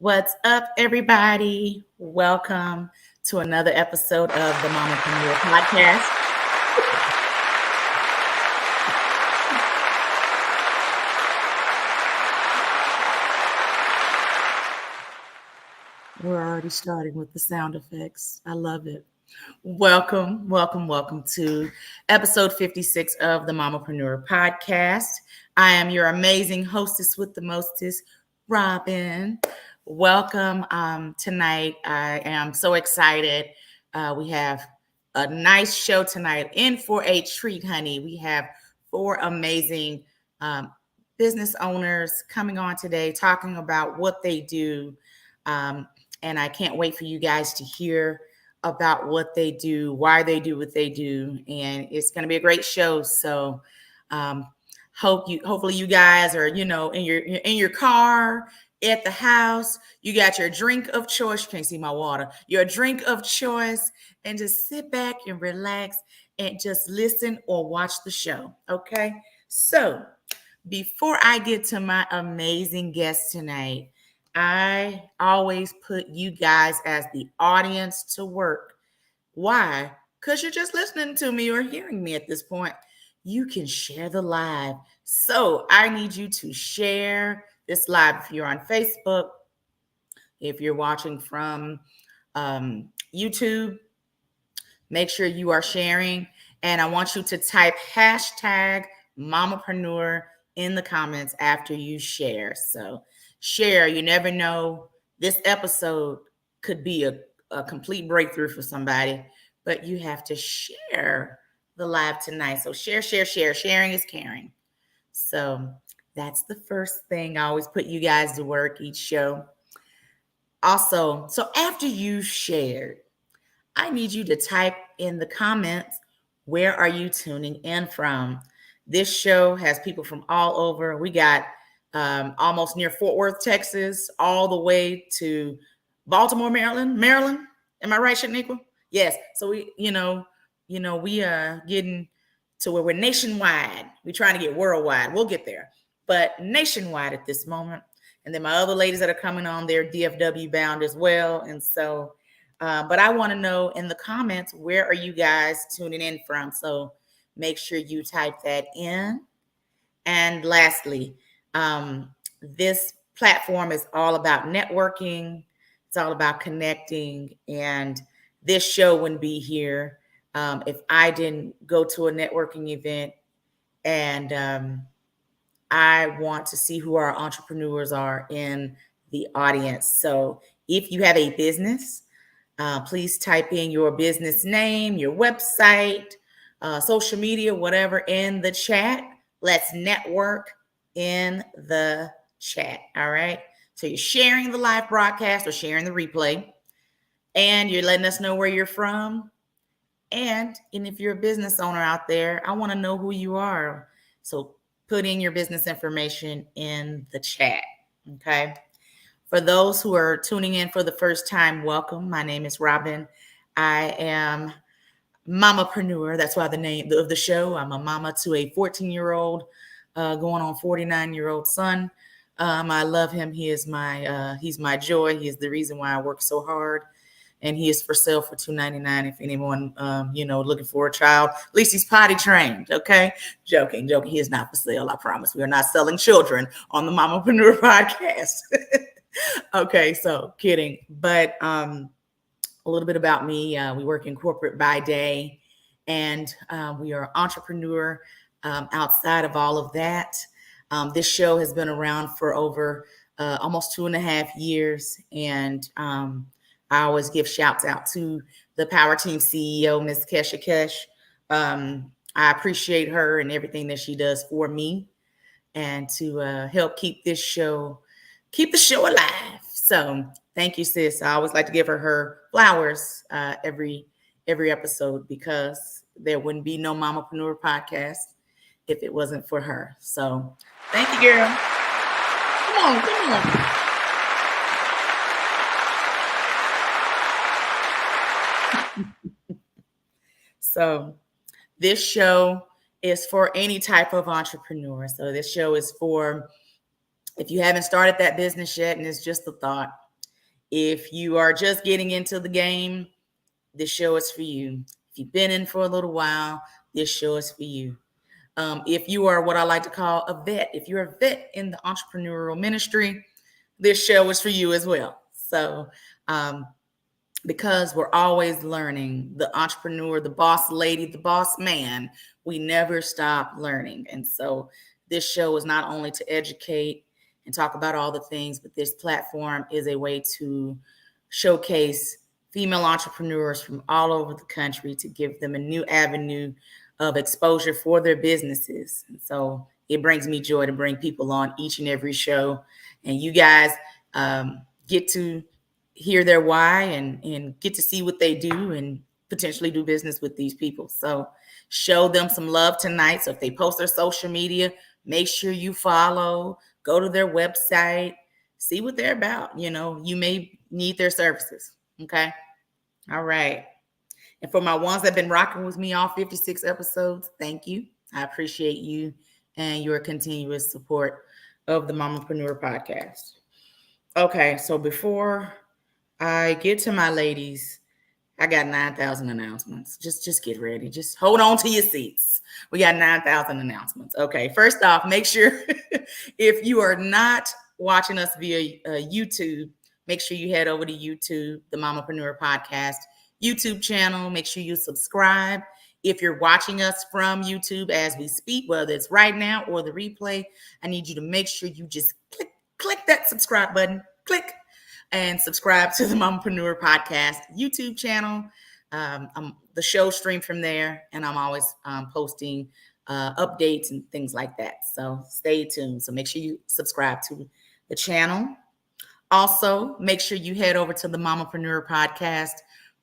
What's up, everybody? Welcome to another episode of the Mamapreneur Podcast. We're already starting with the sound effects. I love it. Welcome to episode 56 of the Mamapreneur Podcast. I am your amazing hostess with the mostest, Robin. Welcome tonight. I am so excited. We have a nice show tonight in for a treat, honey. We have four amazing business owners coming on today talking about what they do. And I can't wait for you guys to hear about what they do, why they do what they do, and it's going to be a great show. So, hopefully you guys are, in your car, at the house, you got your drink of choice. You can't see my water. Your drink of choice, and just sit back and relax and just listen or watch the show. Okay. So, before I get to my amazing guest tonight, I always put you guys as the audience to work. Why? Because you're just listening to me or hearing me at this point. You can share the live. So I need you to share this live. If you're on Facebook, if you're watching from YouTube, make sure you are sharing. And I want you to type hashtag Mamapreneur in the comments after you share. So share. You never know. This episode could be a complete breakthrough for somebody, but you have to share the live tonight. So share. Sharing is caring. So that's the first thing. I always put you guys to work each show. Also, so after you've shared, I need you to type in the comments, where are you tuning in from? This show has people from all over. We got almost near Fort Worth, Texas, all the way to Baltimore, Maryland. Am I right, Shaniqua? Yes. So we are getting to where we're nationwide. We're trying to get worldwide. We'll get there, but nationwide at this moment. And then my other ladies that are coming on, they're DFW bound as well. And so, but I want to know in the comments, where are you guys tuning in from? So make sure you type that in. And lastly, this platform is all about networking. It's all about connecting. And this show wouldn't be here if I didn't go to a networking event. And I want to see who our entrepreneurs are in the audience. So if you have a business, please type in your business name, your website, social media, whatever in the chat. Let's network in the chat. All right. So you're sharing the live broadcast or sharing the replay, and you're letting us know where you're from. And if you're a business owner out there, I want to know who you are. So put in your business information in the chat. Okay. For those who are tuning in for the first time, welcome. My name is Robin. I am Mamapreneur. That's why the name of the show. I'm a mama to a 14-year-old, going on 49-year-old son. I love him. He's my joy. He is the reason why I work so hard. And he is for sale for $2.99. If anyone, looking for a child, at least he's potty trained. Okay, joking. He is not for sale. I promise. We are not selling children on the Mamapreneur Podcast. Okay, so kidding. But a little bit about me. We work in corporate by day, and we are entrepreneur outside of all of that. This show has been around for over almost 2.5 years, and I always give shouts out to the Power Team CEO, Ms. Kesha Kesh. I appreciate her and everything that she does for me, and to help keep the show alive. So thank you, sis. I always like to give her flowers every episode, because there wouldn't be no Mamapreneur Podcast if it wasn't for her. So thank you, girl. Come on. So this show is for any type of entrepreneur. So this show is for, if you haven't started that business yet and it's just a thought, If you are just getting into the game, this show is for you. If you've been in for a little while, this show is for you. If you are what I like to call a vet, if you're a vet in the entrepreneurial ministry, this show is for you as well. So, because we're always learning, the entrepreneur, the boss lady, the boss man, we never stop learning. And so this show is not only to educate and talk about all the things, but this platform is a way to showcase female entrepreneurs from all over the country, to give them a new avenue of exposure for their businesses. And so it brings me joy to bring people on each and every show. And you guys get to hear their why and get to see what they do and potentially do business with these people. So show them some love tonight. So if they post their social media, make sure you follow, go to their website, see what they're about. You know, you may need their services. Okay. All right. And for my ones that have been rocking with me all 56 episodes, thank you. I appreciate you and your continuous support of the Mamapreneur Podcast. Okay, so before I get to my ladies, I got 9,000 announcements. Just get ready. Just hold on to your seats. We got 9,000 announcements. Okay, first off, make sure if you are not watching us via YouTube, make sure you head over to YouTube, the Mamapreneur Podcast YouTube channel. Make sure you subscribe. If you're watching us from YouTube as we speak, whether it's right now or the replay, I need you to make sure you just click that subscribe button, click, and subscribe to the Mamapreneur Podcast YouTube channel. The show stream from there, and I'm always posting updates and things like that. So stay tuned. So make sure you subscribe to the channel. Also, make sure you head over to the Mamapreneur Podcast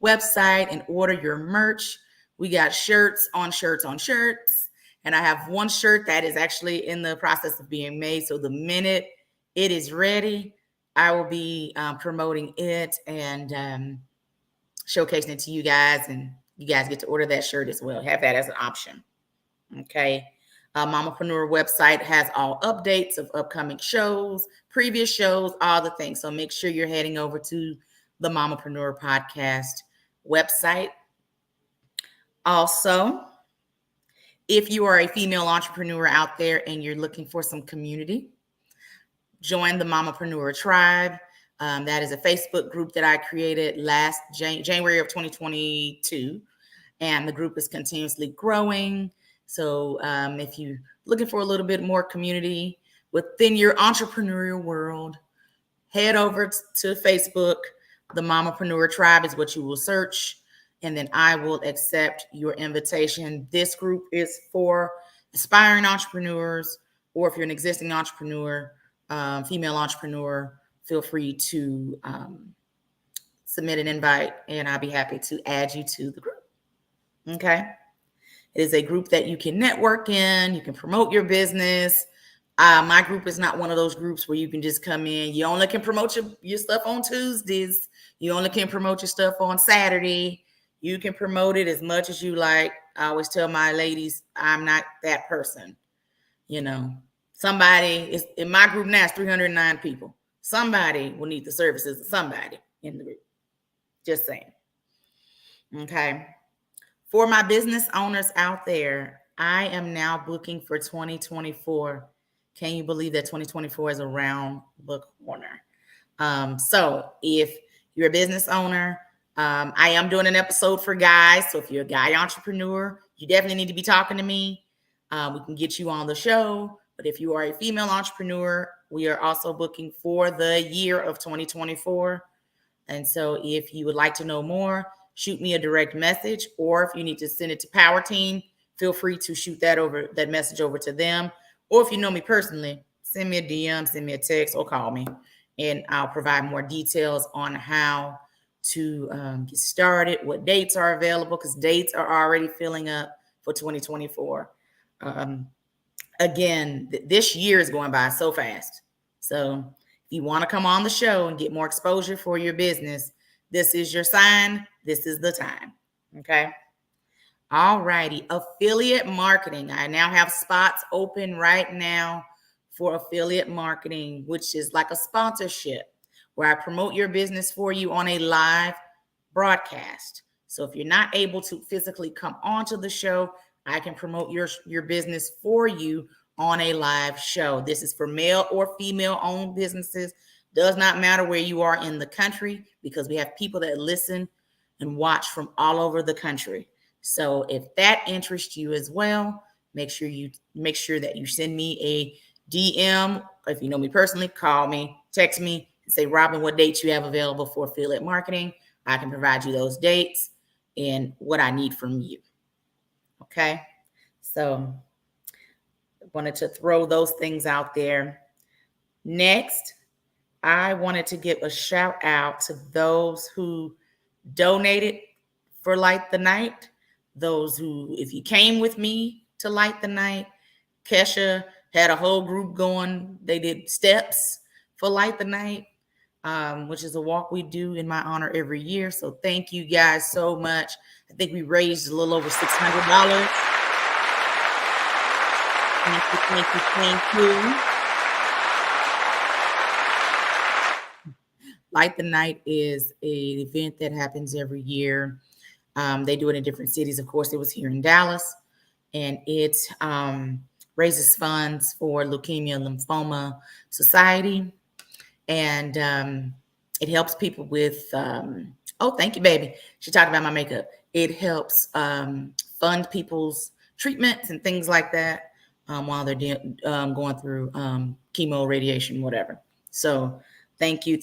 website and order your merch. We got shirts on shirts on shirts. And I have one shirt that is actually in the process of being made. So the minute it is ready, I will be promoting it and showcasing it to you guys. And you guys get to order that shirt as well. Have that as an option. Okay. Mamapreneur website has all updates of upcoming shows, previous shows, all the things. So make sure you're heading over to the Mamapreneur Podcast website. Also, if you are a female entrepreneur out there and you're looking for some community, join the Mamapreneur Tribe. That is a Facebook group that I created last January of 2022, and the group is continuously growing. So if you're looking for a little bit more community within your entrepreneurial world, head over to Facebook. The Mamapreneur Tribe is what you will search, and then I will accept your invitation. This group is for aspiring entrepreneurs, or if you're an existing entrepreneur, female entrepreneur, feel free to submit an invite, and I'll be happy to add you to the group. Okay. It is a group that you can network in. You can promote your business. My group is not one of those groups where you can just come in. You only can promote your stuff on Tuesdays. You only can promote your stuff on Saturday. You can promote it as much as you like. I always tell my ladies, I'm not that person. You know, somebody is in my group now, it's 309 people. Somebody will need the services of somebody in the group. Just saying. Okay. For my business owners out there, I am now booking for 2024. Can you believe that 2024 is around the corner? So if you're a business owner, I am doing an episode for guys. So if you're a guy entrepreneur, you definitely need to be talking to me. We can get you on the show. But if you are a female entrepreneur, we are also booking for the year of 2024. And so if you would like to know more, shoot me a direct message, or if you need to send it to Power Team, feel free to shoot that message over to them. Or if you know me personally, send me a DM, send me a text, or call me, and I'll provide more details on how to get started, what dates are available, because dates are already filling up for 2024. Again, this year is going by so fast. So if you want to come on the show and get more exposure for your business, this is your sign. This is the time. Okay. All righty. Affiliate marketing. I now have spots open right now for affiliate marketing, which is like a sponsorship where I promote your business for you on a live broadcast. So if you're not able to physically come onto the show, I can promote your business for you on a live show. This is for male or female owned businesses. Does not matter where you are in the country, because we have people that listen and watch from all over the country. So if that interests you as well, make sure that you send me a DM. If you know me personally, call me, text me, and say, Robin, what dates you have available for affiliate marketing? I can provide you those dates and what I need from you. Okay. So I wanted to throw those things out there. Next, I wanted to give a shout out to those who donated for Light the Night. Those who, if you came with me to Light the Night, Kesha had a whole group going. They did steps for Light the Night, which is a walk we do in my honor every year. So thank you guys so much. I think we raised a little over $600. Thank you. Light the Night is an event that happens every year. They do it in different cities. Of course, it was here in Dallas, and it raises funds for Leukemia and Lymphoma Society, and it helps people with. Oh, thank you, baby. She talked about my makeup. It helps fund people's treatments and things like that while they're going through chemo, radiation, whatever. So thank you,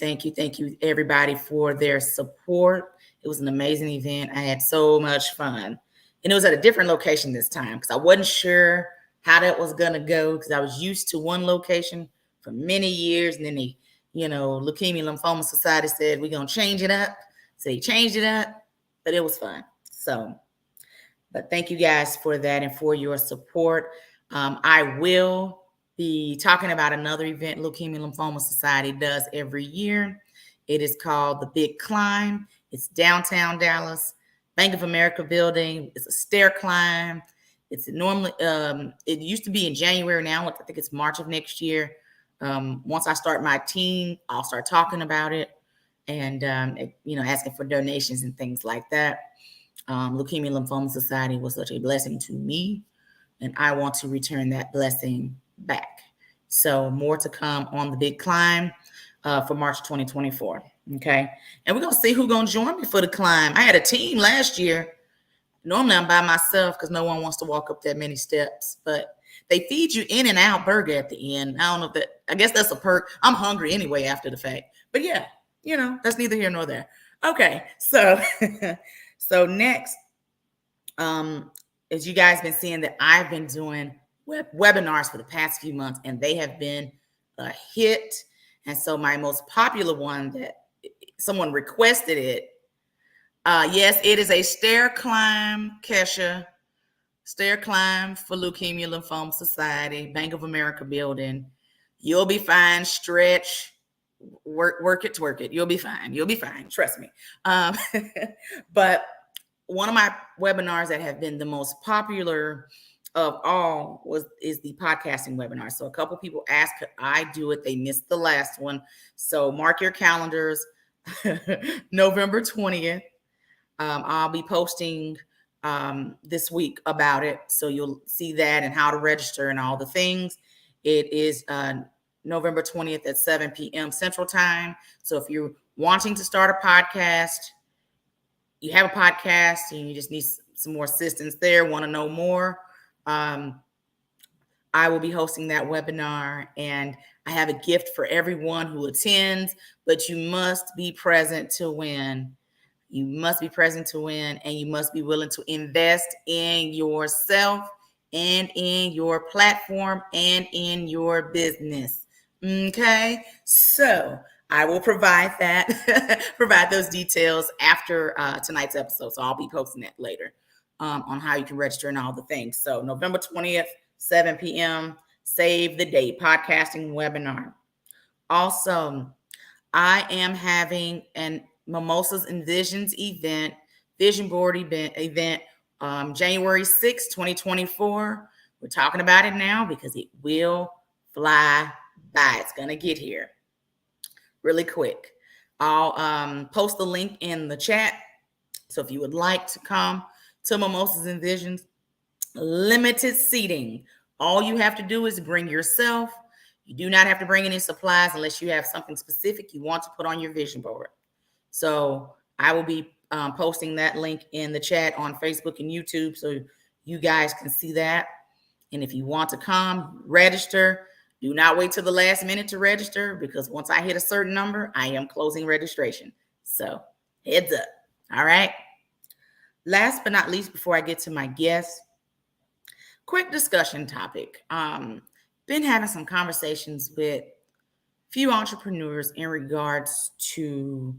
everybody, for their support. It was an amazing event. I had so much fun. And it was at a different location this time because I wasn't sure how that was going to go, because I was used to one location for many years. And then the, Leukemia Lymphoma Society said, we're going to change it up. So they changed it up, but it was fun. So, but thank you guys for that and for your support. I will be talking about another event Leukemia Lymphoma Society does every year. It is called the Big Climb. It's downtown Dallas, Bank of America building. It's a stair climb. It's normally, it used to be in January. Now I think it's March of next year. Once I start my team, I'll start talking about it and, asking for donations and things like that. Leukemia Lymphoma Society was such a blessing to me, and I want to return that blessing back. So more to come on the Big Climb for March 2024. Okay. And we're going to see who's going to join me for the climb. I had a team last year. Normally I'm by myself because no one wants to walk up that many steps, but they feed you in and out burger at the end. I don't know if that, I guess that's a perk. I'm hungry anyway after the fact, but yeah, that's neither here nor there. Okay. So, so next, as you guys been seeing that I've been doing webinars for the past few months, and they have been a hit. And so my most popular one that someone requested it. Yes, it is a stair climb, Kesha. Stair climb for Leukemia Lymphoma Society, Bank of America building. You'll be fine. Stretch, work it, twerk it. You'll be fine. You'll be fine. Trust me. But one of my webinars that have been the most popular of all is the podcasting webinar. So a couple people asked, could I do it? They missed the last one. So mark your calendars, November 20th. I'll be posting this week about it. So you'll see that and how to register and all the things. It is November 20th at 7 p.m. Central Time. So if you're wanting to start a podcast, you have a podcast and you just need some more assistance there, want to know more, I will be hosting that webinar, and I have a gift for everyone who attends, but you must be present to win. You must be present to win, and you must be willing to invest in yourself and in your platform and in your business. Okay, so I will provide those details after tonight's episode. So I'll be posting that later on how you can register and all the things. So November 20th, 7 p.m. Save the date, podcasting webinar. Also, I am having an Mimosas and Visions event, vision board event, January 6th, 2024. We're talking about it now because it will fly by. It's going to get here really quick. I'll post the link in the chat. So if you would like to come to Mimosas and Visions, limited seating. All you have to do is bring yourself. You do not have to bring any supplies unless you have something specific you want to put on your vision board. So I will be posting that link in the chat on Facebook and YouTube so you guys can see that. And if you want to come, register. Do not wait till the last minute to register, because once I hit a certain number, I am closing registration. So heads up. All right. Last but not least, before I get to my guest, quick discussion topic. Been having some conversations with a few entrepreneurs in regards to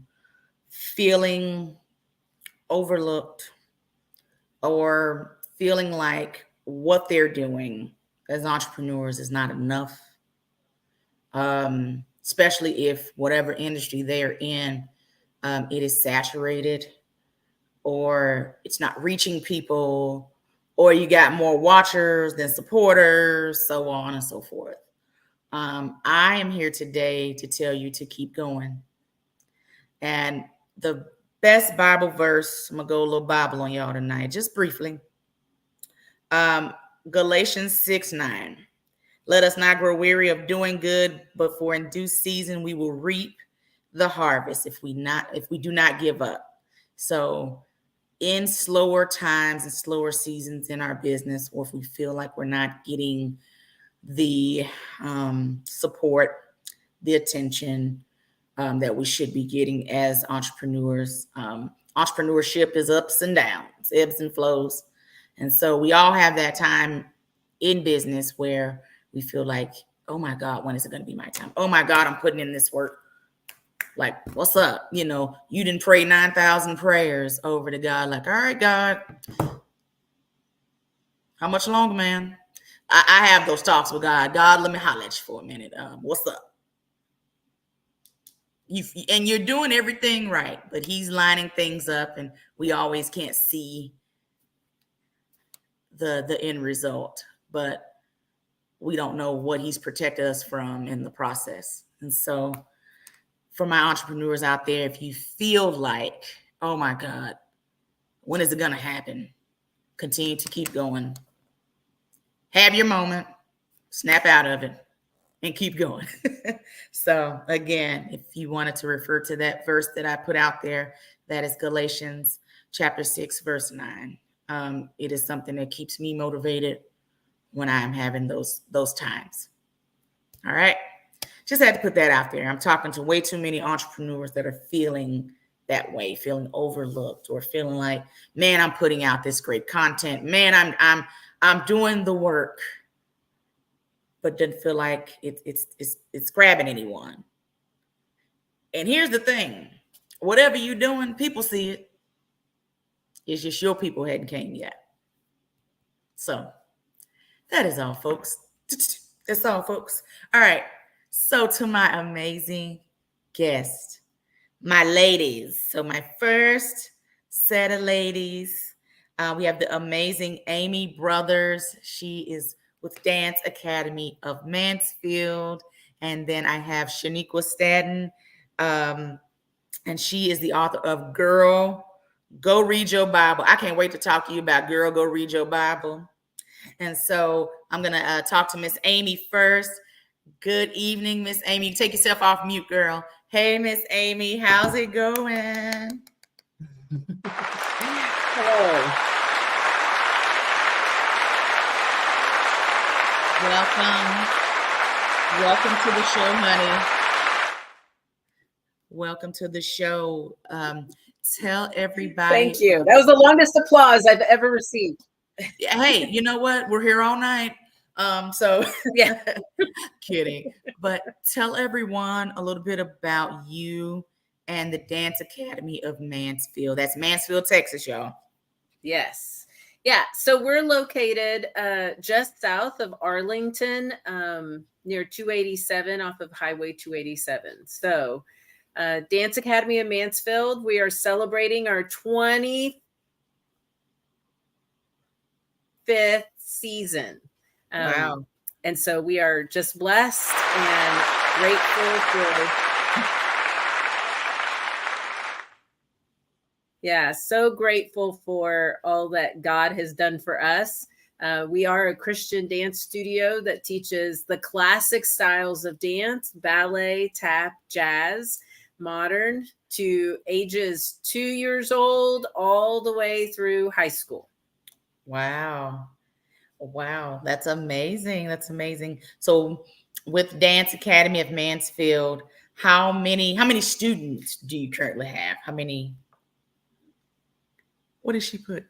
feeling overlooked or feeling like what they're doing as entrepreneurs is not enough, especially if whatever industry they're in, it is saturated or it's not reaching people, or you got more watchers than supporters, so on and so forth. I am here today to tell you to keep going. And the best Bible verse, I'm going to go a little Bible on y'all tonight, just briefly. Galatians 6:9. Let us not grow weary of doing good, but for in due season we will reap the harvest if we do not give up. So in slower times and slower seasons in our business, or if we feel like we're not getting the support, the attention that we should be getting as entrepreneurs. Entrepreneurship is ups and downs, ebbs and flows. And so we all have that time in business where we feel like, oh my God, when is it going to be my time? Oh my God, I'm putting in this work. Like, what's up? You didn't pray 9,000 prayers over to God. Like, all right, God, how much longer, man? I have those talks with God. God, let me holler at you for a minute. What's up? And you're doing everything right, but he's lining things up, and we always can't see the end result, but we don't know what he's protected us from in the process. And so for my entrepreneurs out there, if you feel like, oh my God, when is it going to happen? Continue to keep going. Have your moment, snap out of it, and keep going. So again, if you wanted to refer to that verse that I put out there, that is Galatians chapter 6, verse 9. It is something that keeps me motivated when I'm having those times. All right. Just had to put that out there. I'm talking to way too many entrepreneurs that are feeling that way, feeling overlooked, or feeling like, man, I'm putting out this great content. Man, I'm doing the work, but didn't feel like it's grabbing anyone. And here's the thing. Whatever you're doing, people see it. It's just your people hadn't came yet. So that is all, folks. That's all, folks. All right. So to my amazing guest, my ladies. So my first set of ladies, we have the amazing Amy Brothers. She is with Dance Academy of Mansfield. And then I have Shaniqua Staten, and she is the author of Girl, Go Read Your Bible. I can't wait to talk to you about Girl, Go Read Your Bible. And so I'm going to talk to Miss Amy first. Good evening, Miss Amy. Take yourself off mute, girl. Hey, Miss Amy, how's it going? Hello. Welcome to the show, honey. Welcome to the show. Tell everybody. Thank you. That was the longest applause I've ever received. Hey, you know what? We're here all night. So yeah, kidding. But tell everyone a little bit about you and the Dance Academy of Mansfield. That's Mansfield, Texas, y'all. Yes. Yeah. So we're located just south of Arlington, near 287 off of Highway 287. So Dance Academy of Mansfield, we are celebrating our 25th season. Wow. And so we are just blessed and grateful for Yeah, so grateful for all that God has done for us. We are a Christian dance studio that teaches the classic styles of dance: ballet, tap, jazz, modern, to ages 2 years old all the way through high school. Wow. Wow, that's amazing. That's amazing. So with Dance Academy of Mansfield, how many students do you currently have? How many what did she put?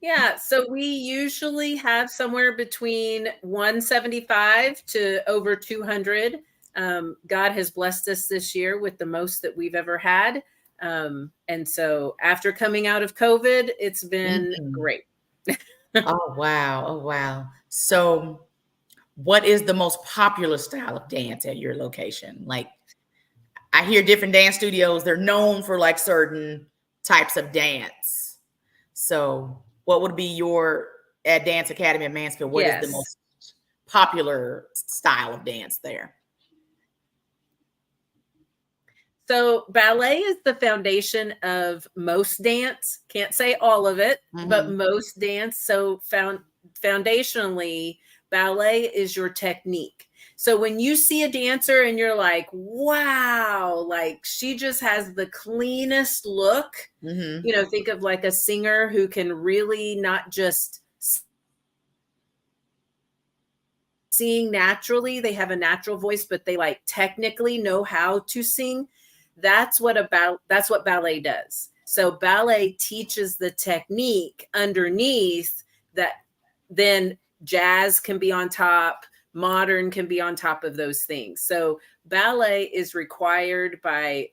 Yeah, so we usually have somewhere between 175 to over 200. God has blessed us this year with the most that we've ever had. And so after coming out of COVID, it's been Mhm. great. Oh wow. Oh wow. So what is the most popular style of dance at your location? Like I hear different dance studios, they're known for like certain types of dance. So what would be your at Dance Academy of Mansfield? What is the Yes. most popular style of dance there? So ballet is the foundation of most dance. Can't say all of it, but Mhm. most dance. So foundationally, ballet is your technique. So when you see a dancer and you're like, wow, like she just has the cleanest look, Mhm. think of like a singer who can really not just sing naturally, they have a natural voice, but they like technically know how to sing. That's what ballet does. So ballet teaches the technique underneath that, then jazz can be on top, modern can be on top of those things. So ballet is required by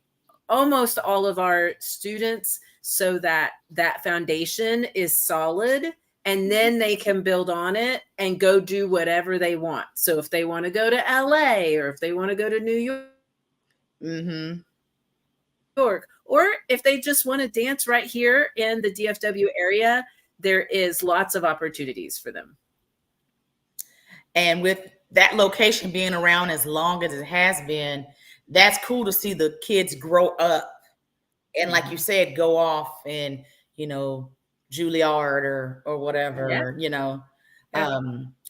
almost all of our students so that that foundation is solid, and then they can build on it and go do whatever they want. So if they want to go to LA, or if they want to go to New Mhm. York, or if they just want to dance right here in the DFW area, there is lots of opportunities for them. And with that location being around as long as it has been, that's cool to see the kids grow up and like you Mhm. said, go off and, you know, Juilliard or Yeah. whatever, Yeah.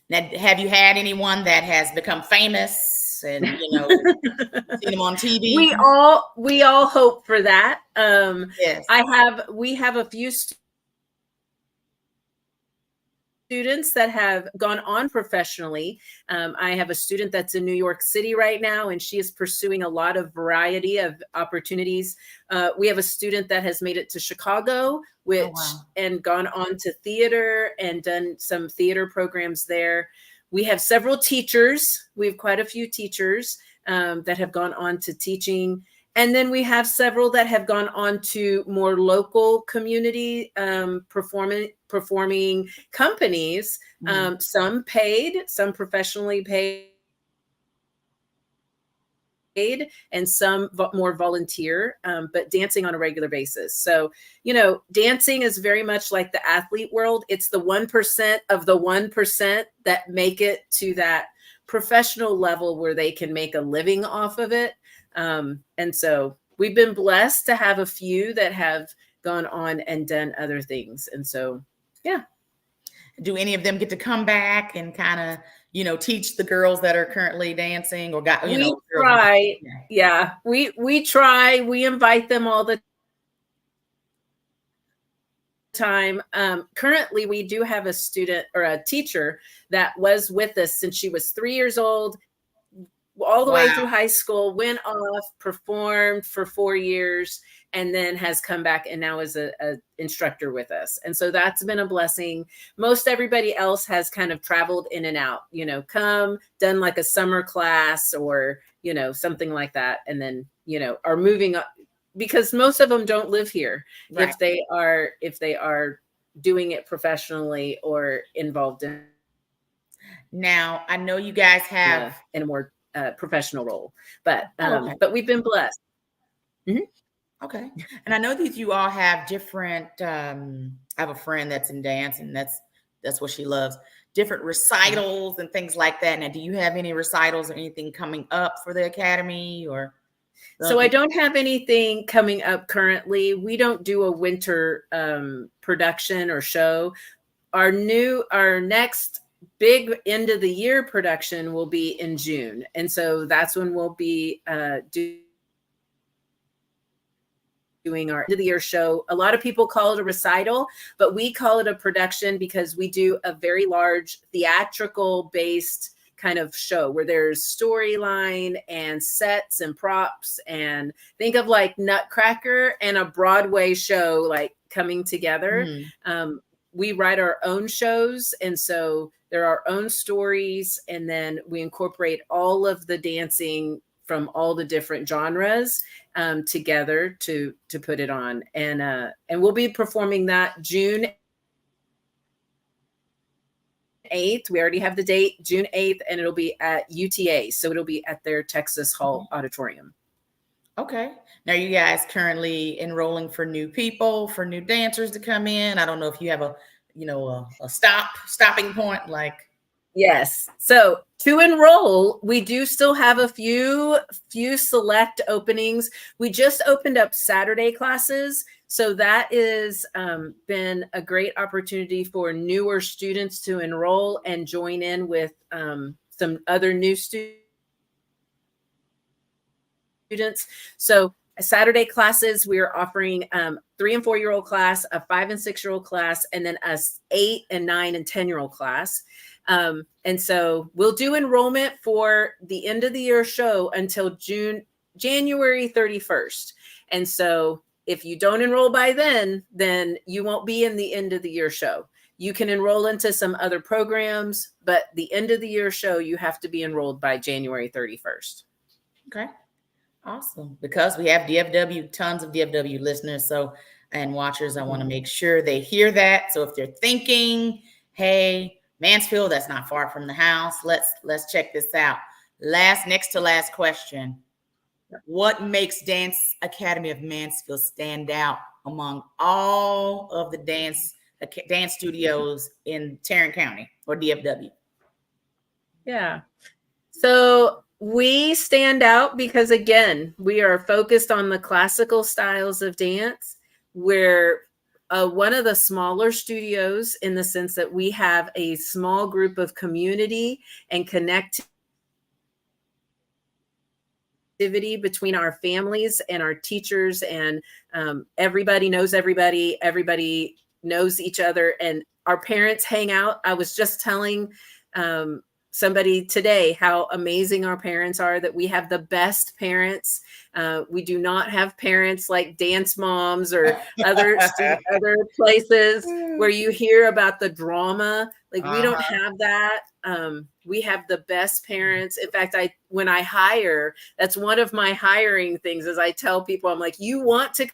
Now, have you had anyone that has become famous and, seen them on TV? we all hope for that. Yes. We have a few students that have gone on professionally. I have a student that's in New York City right now, and she is pursuing a lot of variety of opportunities. We have a student that has made it to Chicago, Oh, which wow. and gone on to theater and done some theater programs there. We have several teachers. We have quite a few teachers that have gone on to teaching. And then we have several that have gone on to more local community performing companies, Mhm. some paid, some professionally paid, and some more volunteer, but dancing on a regular basis. So, dancing is very much like the athlete world. It's the 1% of the 1% that make it to that professional level where they can make a living off of it. And so we've been blessed to have a few that have gone on and done other things. And so, yeah. Do any of them get to come back and kind of, teach the girls that are currently dancing or got, We girls? try. Yeah. Yeah, we try. We invite them all the time. Currently, we do have a student or a teacher that was with us since she was 3 years old, all the way Wow. through high school, went off, performed for 4 years, and then has come back and now is a instructor with us. And so that's been a blessing. Most everybody else has kind of traveled in and out, come, done like a summer class or, something like that. And then, are moving up, because most of them don't live here Right. if they are doing it professionally or involved Now, I know you guys have. in a more professional role. But Oh, okay. but we've been blessed. Mhm. Okay. And I know that you all have different I have a friend that's in dance and that's what she loves. Different Mhm. recitals and things like that. Now, do you have any recitals or anything coming up for the academy or So I don't have anything coming up currently. We don't do a winter production or show. Our next big end of the year production will be in June. And so that's when we'll be doing our end of the year show. A lot of people call it a recital, but we call it a production because we do a very large theatrical based kind of show where there's storyline and sets and props, and think of like Nutcracker and a Broadway show like coming together. We write our own shows, and so there are our own stories, and then we incorporate all of the dancing from all the different genres together to put it on. And we'll be performing that June 8th. We already have the date, June 8th, and it'll be at UTA. So it'll be at their Texas Hall Auditorium. Okay. Now, you guys currently enrolling for new people, for new dancers to come in? I don't know if you have a stopping point, like. Yes. So to enroll, we do still have a few select openings. We just opened up Saturday classes. So that is been a great opportunity for newer students to enroll and join in with some other new students. So Saturday classes, we are offering 3 and 4 year old class, a 5 and 6 year old class, and then a 8 and 9 and 10 year old class. And so we'll do enrollment for the end of the year show until January 31st. And so if you don't enroll by then you won't be in the end of the year show. You can enroll into some other programs, but the end of the year show, you have to be enrolled by January 31st. Okay. Awesome. Because we have DFW, tons of DFW listeners and watchers, I want to make sure they hear that. So if they're thinking, hey, Mansfield, that's not far from the house, let's check this out. Next to last question. What makes Dance Academy of Mansfield stand out among all of the dance studios in Tarrant County or DFW? Yeah. So we stand out because, again, we are focused on the classical styles of dance. We're one of the smaller studios in the sense that we have a small group of community and connectivity between our families and our teachers, and everybody knows everybody. Everybody knows each other, and our parents hang out. I was just telling somebody today how amazing our parents are, that we have the best parents. We do not have parents like dance moms or other places where you hear about the drama. Like we don't have that. We have the best parents. In fact, when I hire, that's one of my hiring things is I tell people, I'm like, you want to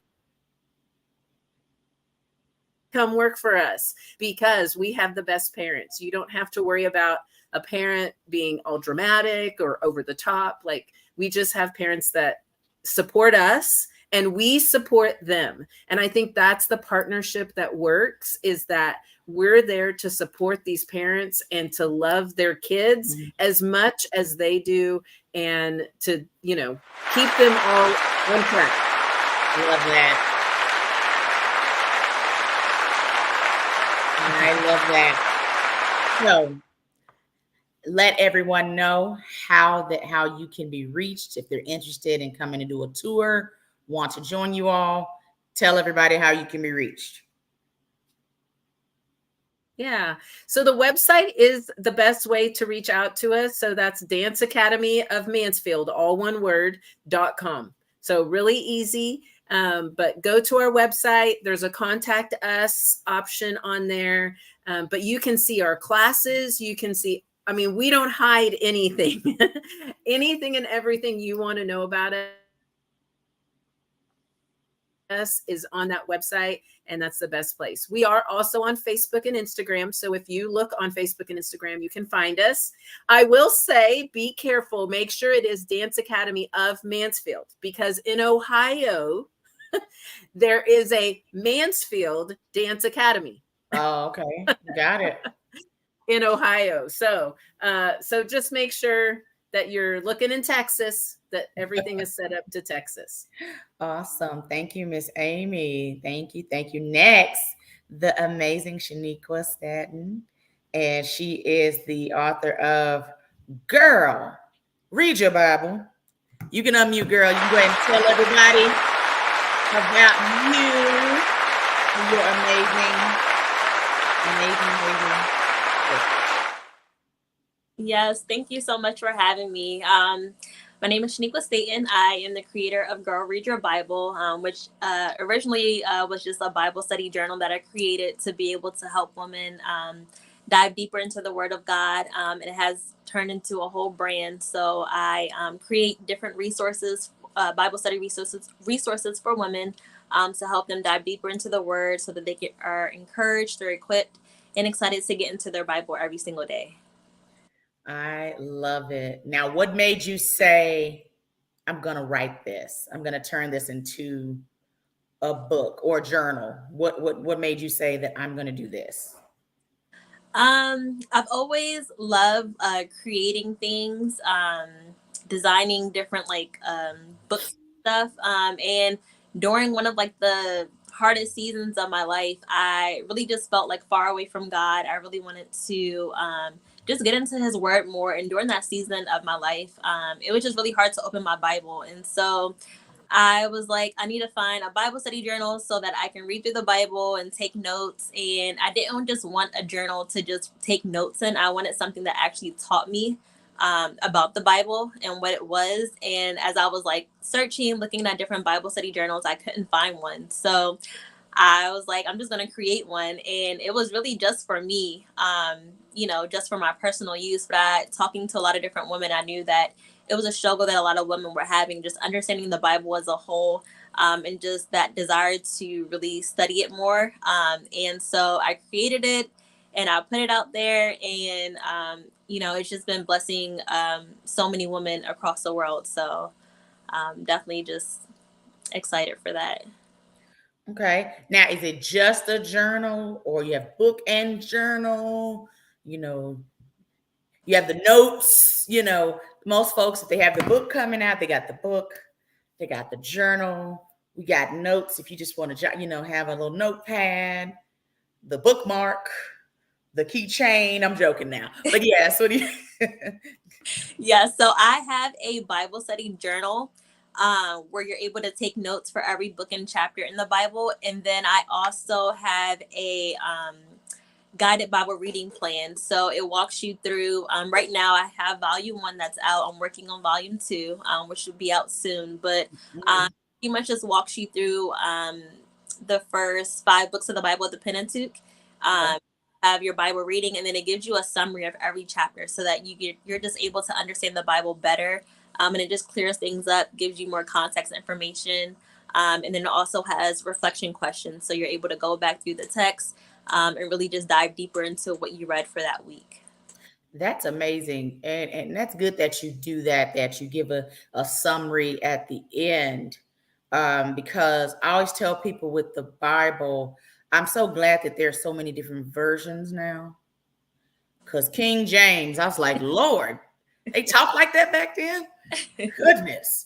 come work for us because we have the best parents. You don't have to worry about a parent being all dramatic or over the top. Like we just have parents that support us and we support them. And I think that's the partnership that works, is that we're there to support these parents and to love their kids as much as they do, and to, keep them all on track. I love that. I love that. So let everyone know how you can be reached if they're interested in coming to do a tour, want to join you all. Tell everybody how you can be reached. Yeah. So the website is the best way to reach out to us. So that's Dance Academy of Mansfield, all one word, .com. So really easy. But go to our website. There's a contact us option on there. But you can see our classes. You can see, we don't hide anything, anything and everything you want to know about us is on that website, and that's the best place. We are also on Facebook and Instagram. So if you look on Facebook and Instagram, you can find us. I will say, be careful. Make sure it is Dance Academy of Mansfield, because in Ohio, there is a Mansfield Dance Academy. Oh, okay. Got it. In Ohio. So just make sure that you're looking in Texas, that everything is set up to Texas. Awesome. Thank you, Miss Amy. Thank you. Thank you. Next, the amazing Shaniqua Staton. And she is the author of Girl, Read Your Bible. You can unmute, girl. You can go ahead and tell everybody about you and your amazing. Yes, thank you so much for having me. My name is Shaniqua Staten. I am the creator of Girl Read Your Bible, which originally was just a Bible study journal that I created to be able to help women dive deeper into the Word of God. It has turned into a whole brand. So I create different resources, Bible study resources for women to help them dive deeper into the Word, so that are encouraged, they're equipped, and excited to get into their Bible every single day. I love it. Now, what made you say, I'm going to write this? I'm going to turn this into a book or a journal. What made you say that I'm going to do this? I've always loved creating things, designing different books and stuff. And during one of like the hardest seasons of my life, I really just felt like far away from God. I really wanted to just get into His Word more. And during that season of my life, it was just really hard to open my Bible. And so I was like, I need to find a Bible study journal so that I can read through the Bible and take notes. And I didn't just want a journal to just take notes in. I wanted something that actually taught me about the Bible and what it was. And as I was like searching, looking at different Bible study journals, I couldn't find one. So I was like, I'm just going to create one. And it was really just for me, just for my personal use. But talking to a lot of different women, I knew that it was a struggle that a lot of women were having, just understanding the Bible as a whole, and just that desire to really study it more. And so I created it and I put it out there. And, it's just been blessing so many women across the world. So definitely just excited for that. Okay. Now, is it just a journal or you have book and journal? You know, you have the notes. Most folks, if they have the book coming out, they got the book, they got the journal. We got notes if you just want to, have a little notepad, the bookmark, the keychain. I'm joking now. But yes, what do you? Yeah, so I have a Bible study journal where you're able to take notes for every book and chapter in the Bible. And then I also have a guided Bible reading plan. So it walks you through, right now I have volume 1 that's out. I'm working on volume 2, which should be out soon. But pretty much just walks you through the first 5 books of the Bible, the Pentateuch. Have your Bible reading, and then it gives you a summary of every chapter so that you're just able to understand the Bible better. And it just clears things up, gives you more context information. And then it also has reflection questions. So you're able to go back through the text and really just dive deeper into what you read for that week. That's amazing. And that's good that you do that you give a summary at the end. Because I always tell people with the Bible, I'm so glad that there's so many different versions now. Because King James, I was like, Lord, they talk like that back then? Goodness,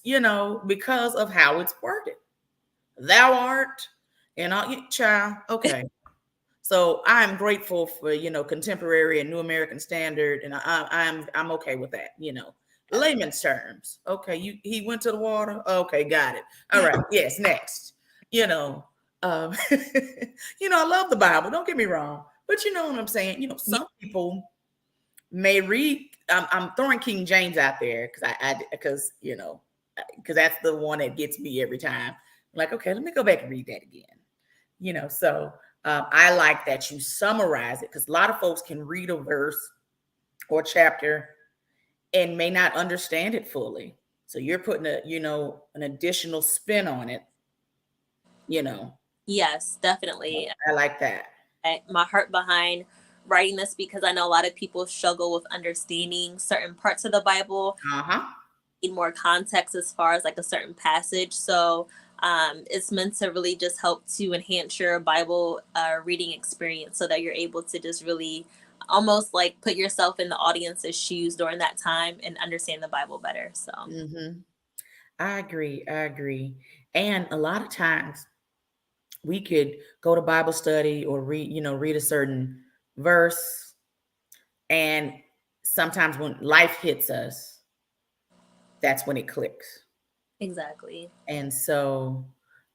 because of how it's worded. Thou art, and all, child, okay. So I'm grateful for contemporary and New American Standard, and I'm okay with that. Layman's terms. Okay, he went to the water. Okay, got it. All right. Yes, next. I love the Bible. Don't get me wrong, but you know what I'm saying. Some people may read. I'm throwing King James out there because that's the one that gets me every time. I'm like, okay, let me go back and read that again. So I like that you summarize it, because a lot of folks can read a verse or chapter and may not understand it fully. So you're putting an additional spin on it. Yes, definitely. I like that. My heart behind writing this, because I know a lot of people struggle with understanding certain parts of the Bible, need more context as far as like a certain passage. So it's meant to really just help to enhance your Bible reading experience, so that you're able to just really almost like put yourself in the audience's shoes during that time and understand the Bible better. So I agree. I agree. And a lot of times we could go to Bible study or read a certain verse, and sometimes when life hits us, that's when it clicks. Exactly. And so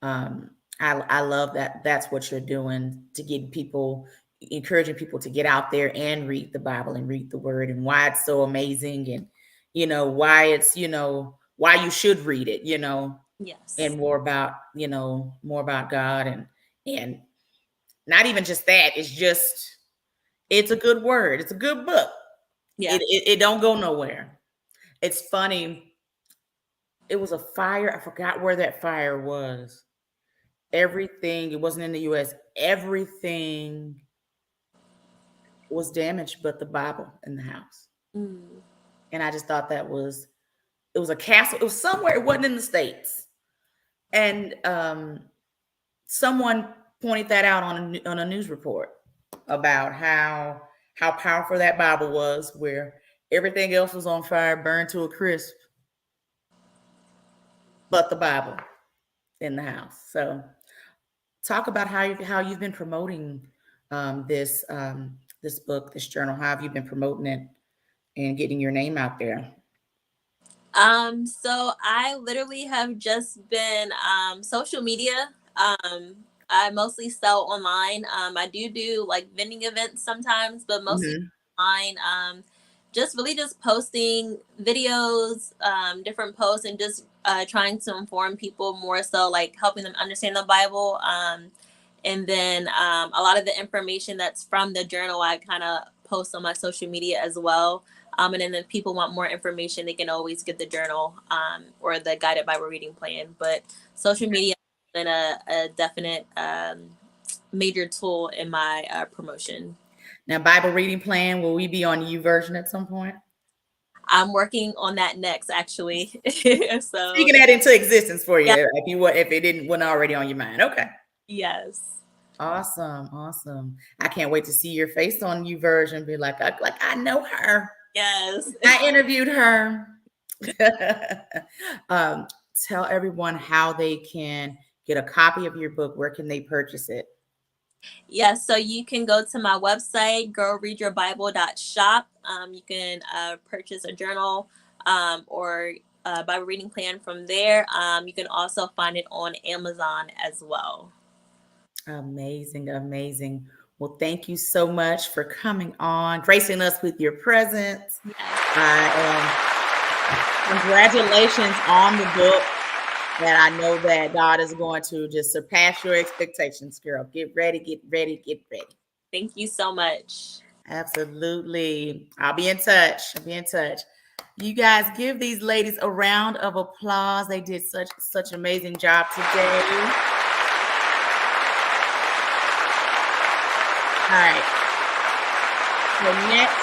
um, I love that that's what you're doing to get people, encouraging people to get out there and read the Bible and read the word, and why it's so amazing, and why it's why you should read it, Yes. and more about God, and not even just that, it's a good word, it's a good book. Yeah. It don't go nowhere. It's funny, it was a fire, I forgot where that fire was. Everything, it wasn't in the US, everything was damaged but the Bible in the house. Mm. And I just thought it was a castle, it was somewhere, it wasn't in the States. And someone pointed that out on a news report about how powerful that Bible was, where everything else was on fire, burned to a crisp, but the Bible in the house. So talk about how you've been promoting this book, this journal. How have you been promoting it and getting your name out there? So I literally have just been social media. I mostly sell online. I do like vending events sometimes, but mostly Hmm. online. Just really just posting videos, different posts, and just trying to inform people more so, like helping them understand the Bible. And then a lot of the information that's from the journal, I kind of post on my social media as well. And then if people want more information, they can always get the journal or the guided Bible reading plan. But social media has been a definite major tool in my promotion. Now, Bible reading plan, will we be on U version at some point? I'm working on that next, actually. So, Speaking that into existence for yeah, you, if it didn't wasn't already on your mind. Okay. yes, Awesome, awesome. I can't wait to see your face on U version. Be like I know her. yes. I interviewed her. um, Tell everyone how they can get a copy of your book. Where can they purchase it? Yes, so you can go to my website, girlreadyourbible.shop. You can purchase a journal or a Bible reading plan from there. You can also find it on Amazon as well. Amazing, amazing. Well, thank you so much for coming on, gracing us with your presence. Yes, Congratulations on the book. That I know that God is going to just surpass your expectations, girl. Get ready, get ready, get ready. thank you so much. Absolutely. I'll be in touch. I'll be in touch. You guys give these ladies a round of applause. They did such amazing job today. All right. So next,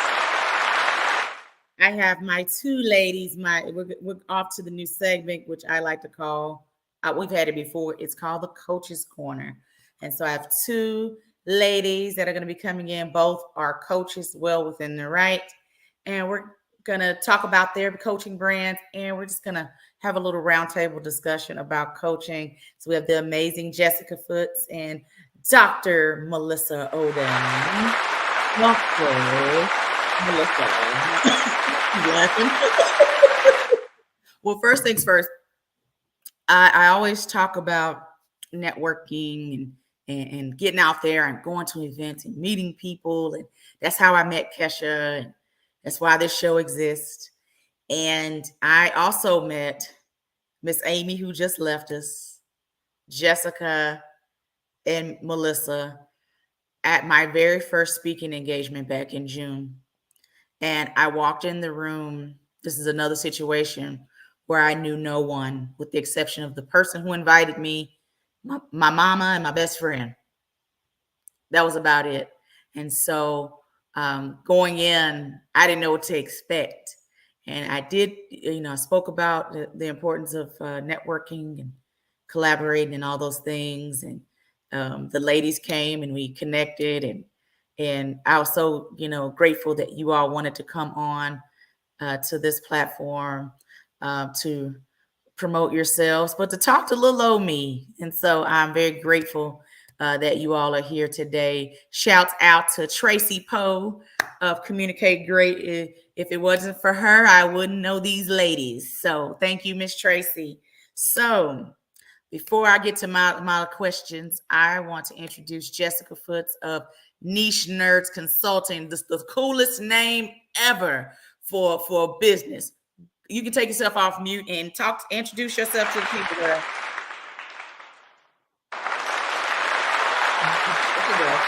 I have my two ladies. We're off to the new segment, which I like to call. We've had it before. It's called the Coach's Corner, and so I have two ladies that are going to be coming in. Both are coaches, well within their right, and we're going to talk about their coaching brands, and we're just going to have a little roundtable discussion about coaching. So we have the amazing Jessica Foots and Dr. Melissa Oden. Welcome, Melissa. Well, first things first, I always talk about networking and getting out there and going to events and meeting people. And that's how I met Kesha. And that's why this show exists. And I also met Miss Amy, who just left us, Jessica, and Melissa at my very first speaking engagement back in June. And I walked in the room. This is another situation where I knew no one, with the exception of the person who invited me, my mama, and my best friend. That was about it. And so going in, I didn't know what to expect. And I did, I spoke about the importance of networking and collaborating and all those things. And the ladies came and we connected. And I was so, grateful that you all wanted to come on to this platform to promote yourselves, but to talk to little old me. And so I'm very grateful that you all are here today. Shouts out to Tracy Poe of Communicate Great. If it wasn't for her, I wouldn't know these ladies. So thank you, Miss Tracy. So before I get to my questions, I want to introduce Jessica Foots of Niche Nerds Consulting. This is the coolest name ever for business. You can take yourself off mute and introduce yourself to the people there.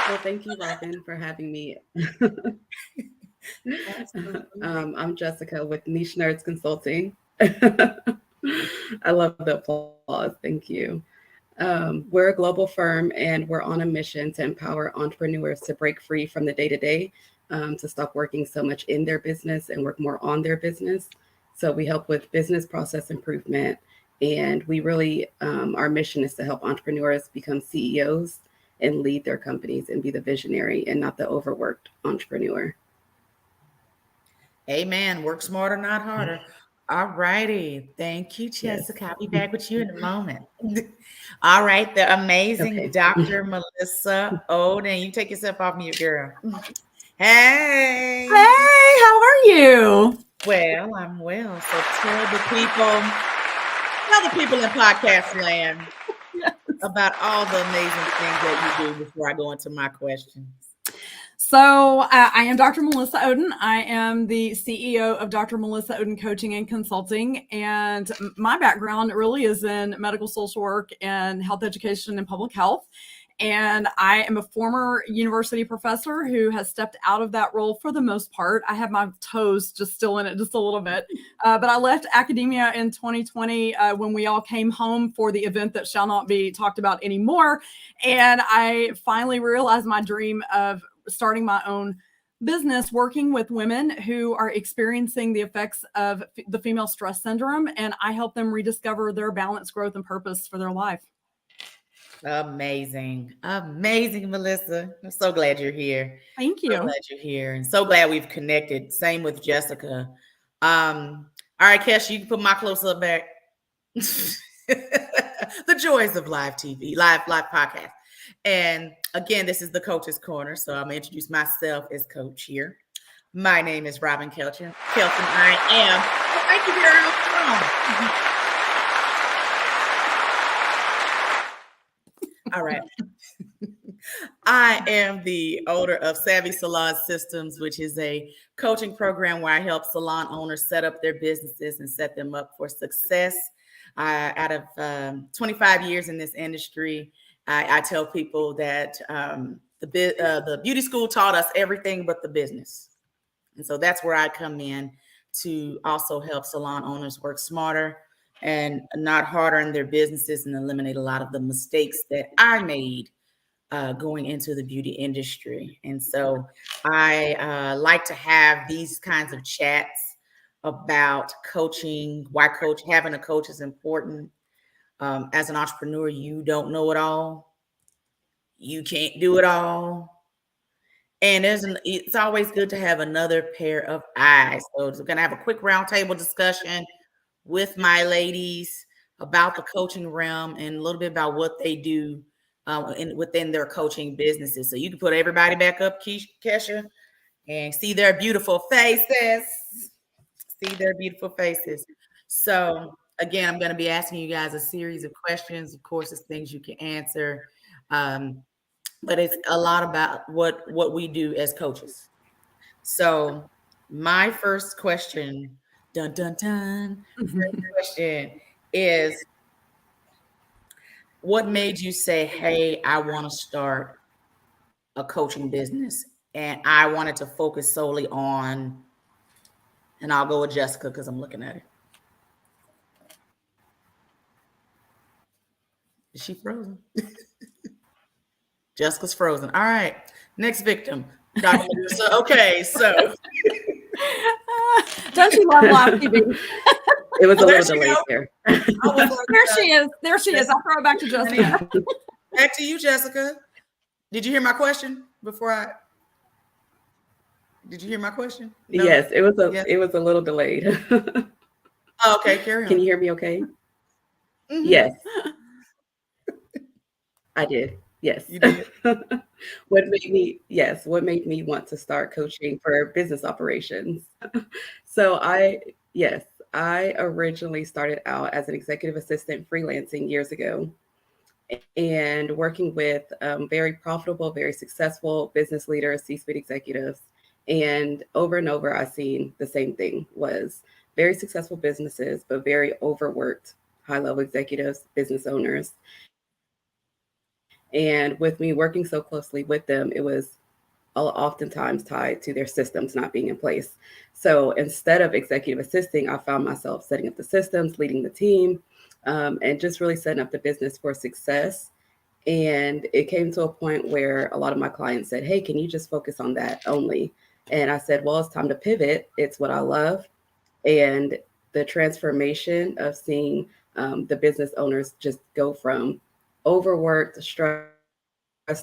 Well, thank you, Robin, for having me. I'm Jessica with Niche Nerds Consulting. I love the applause. Thank you. We're a global firm, and we're on a mission to empower entrepreneurs to break free from the day-to-day, to stop working so much in their business and work more on their business. So we help with business process improvement, and we really, our mission is to help entrepreneurs become CEOs and lead their companies and be the visionary and not the overworked entrepreneur. Amen. Work smarter, not harder. All righty. Thank you, Jessica. Yes. I'll be back with you in a moment. All right. The amazing Okay. Dr. Melissa Oden. You take yourself off mute, girl. Hey. Hey, how are you? Well, I'm well. So tell the people in podcast land about all the amazing things that you do before I go into my questions. So I am Dr. Melissa Oden. I am the CEO of Dr. Melissa Oden Coaching and Consulting. And my background really is in medical social work and health education and public health. And I am a former university professor who has stepped out of that role for the most part. I have my toes just still in it just a little bit. But I left academia in 2020 when we all came home for the event that shall not be talked about anymore. And I finally realized my dream of starting my own business working with women who are experiencing the effects of the female stress syndrome. And I help them rediscover their balance, growth, and purpose for their life. Amazing. Amazing, Melissa. I'm so glad you're here. Thank you. So glad you're here. And so glad we've connected. Same with Jessica. All right, Kesha, you can put my close up back. The joys of live TV, live podcast. And again, this is the Coach's Corner. So I'm going to introduce myself as coach here. My name is Robin Kelton. I am. Oh, thank you, girl. Come on. All right. I am the owner of Savvy Salon Systems, which is a coaching program where I help salon owners set up their businesses and set them up for success. Out of 25 years in this industry, I tell people that the beauty school taught us everything but the business. And so that's where I come in to also help salon owners work smarter and not harder in their businesses and eliminate a lot of the mistakes that I made going into the beauty industry. And so I like to have these kinds of chats about coaching, why having a coach is important. As an entrepreneur, you don't know it all. You can't do it all. And it's always good to have another pair of eyes. So we're going to have a quick roundtable discussion with my ladies about the coaching realm and a little bit about what they do within their coaching businesses. So you can put everybody back up, Kesha, and see their beautiful faces. See their beautiful faces. So again, I'm going to be asking you guys a series of questions. Of course, it's things you can answer. But it's a lot about what we do as coaches. So my first question, dun, dun, dun, first question is, what made you say, hey, I want to start a coaching business and I wanted to focus solely on, and I'll go with Jessica because I'm looking at her. Is she frozen? Jessica's frozen. All right. Next victim. Dr. Melissa. Okay, so. Don't you love live TV? It was a little delayed there. There she is. There she is. I'll throw it back to Jessica. Back to you, Jessica. Did you hear my question Did you hear my question? No? Yes, it was a little delayed. Oh, okay, carry on. Can you hear me okay? Yes, I did. Yes. You did? What made me want to start coaching for business operations? So yes, I originally started out as an executive assistant freelancing years ago and working with very profitable, very successful business leaders, C-suite executives. And over, I've seen the same thing was very successful businesses, but very overworked high-level executives, business owners. And with me working so closely with them, it was oftentimes tied to their systems not being in place. So instead of executive assisting, I found myself setting up the systems, leading the team, and just really setting up the business for success. And it came to a point where a lot of my clients said, "Hey, can you just focus on that only?" And I said, "Well, it's time to pivot. It's what I love." And the transformation of seeing the business owners just go from overworked, stressed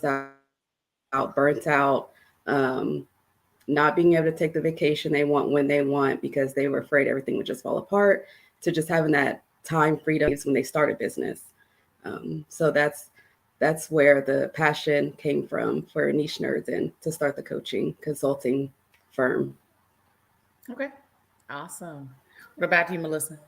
out, burnt out, um, not being able to take the vacation they want when they want because they were afraid everything would just fall apart, to just having that time freedom when they start a business. So that's where the passion came from for Niche Nerds and to start the coaching consulting firm. Okay. Awesome. What about you, Melissa?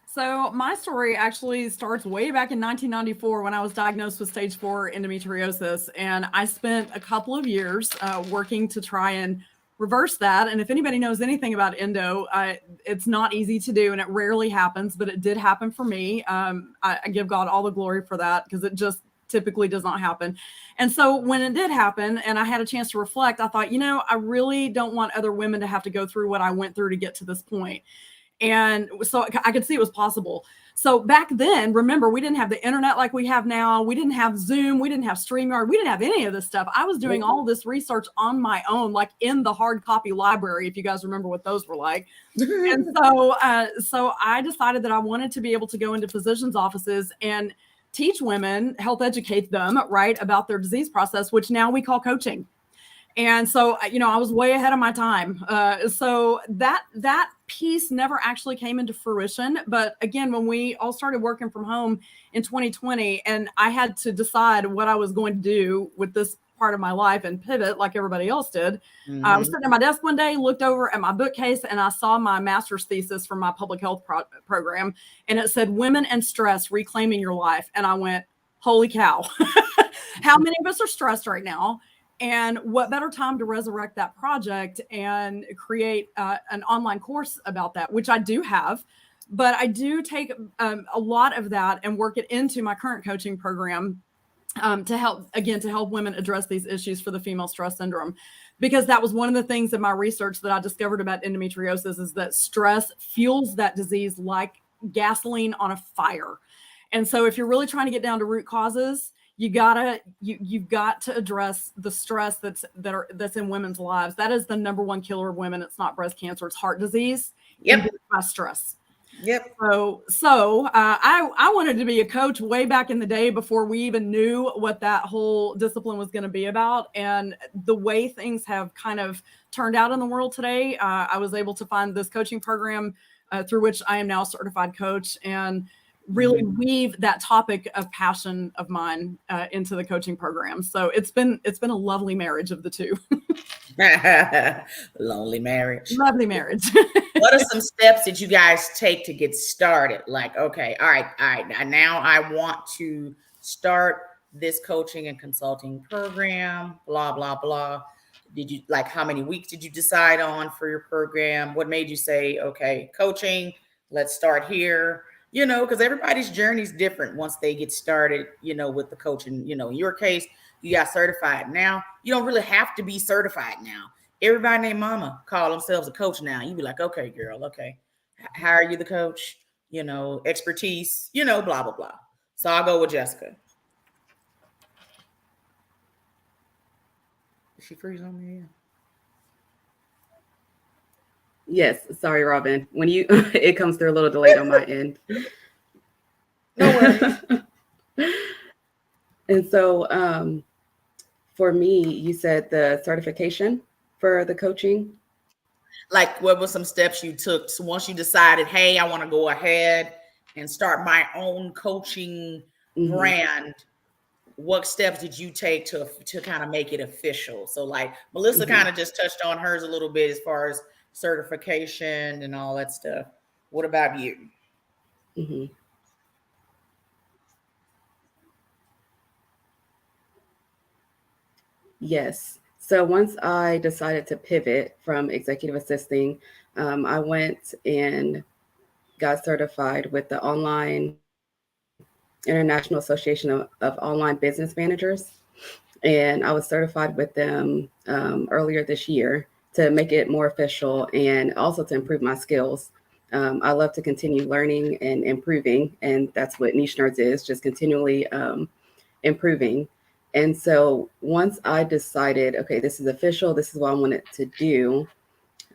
So my story actually starts way back in 1994 when I was diagnosed with stage 4 endometriosis, and I spent a couple of years working to try and reverse that. And if anybody knows anything about endo, it's not easy to do, and it rarely happens, but it did happen for me. I give God all the glory for that because it just typically does not happen. And so when it did happen and I had a chance to reflect, I thought, I really don't want other women to have to go through what I went through to get to this point. And so I could see it was possible. So back then, remember, we didn't have the internet like we have now. We didn't have Zoom. We didn't have StreamYard. We didn't have any of this stuff. I was doing all this research on my own, like in the hard copy library, if you guys remember what those were like. And so I decided that I wanted to be able to go into physicians' offices and teach women, help educate them, right, about their disease process, which now we call coaching. And so, I was way ahead of my time. So that piece never actually came into fruition. But again, when we all started working from home in 2020, and I had to decide what I was going to do with this part of my life and pivot like everybody else did. I was sitting at my desk one day, looked over at my bookcase, and I saw my master's thesis from my public health program. And it said, "Women and Stress, Reclaiming Your Life." And I went, holy cow. How many of us are stressed right now? And what better time to resurrect that project and create an online course about that, which I do have. But I do take a lot of that and work it into my current coaching program to help women address these issues for the female stress syndrome. Because that was one of the things in my research that I discovered about endometriosis is that stress fuels that disease like gasoline on a fire. And so if you're really trying to get down to root causes, you've got to address the stress that's in women's lives. That is the number one killer of women. It's not breast cancer, it's heart disease. Yep. By stress. Yep. So I wanted to be a coach way back in the day before we even knew what that whole discipline was going to be about. And the way things have kind of turned out in the world today, I was able to find this coaching program through which I am now a certified coach and really weave that topic of passion of mine into the coaching program. So it's been a lovely marriage of the two. Lonely marriage. Lovely marriage. What are some steps that you guys take to get started? Like, okay, all right. Now I want to start this coaching and consulting program, blah, blah, blah. How many weeks did you decide on for your program? What made you say, okay, coaching, let's start here? Because everybody's journey is different once they get started, with the coaching. In your case, you got certified. Now, you don't really have to be certified now. Everybody named Mama call themselves a coach now. You be like, okay, girl, okay. How are you the coach? Expertise, blah, blah, blah. So I'll go with Jessica. Is she freeze on me? Yes, sorry, Robin. When it comes through a little delayed on my end. No worries. And so for me, you said the certification for the coaching. Like, what were some steps you took? So once you decided, hey, I want to go ahead and start my own coaching brand, what steps did you take to kind of make it official? So like Melissa kind of just touched on hers a little bit as far as certification and all that stuff. What about you? Yes. So once I decided to pivot from executive assisting, I went and got certified with the International Association of Online Business Managers. And I was certified with them earlier this year to make it more official and also to improve my skills. I love to continue learning and improving, and that's what Niche Nerds is, just continually improving. And so once I decided, okay, this is official, this is what I wanted to do,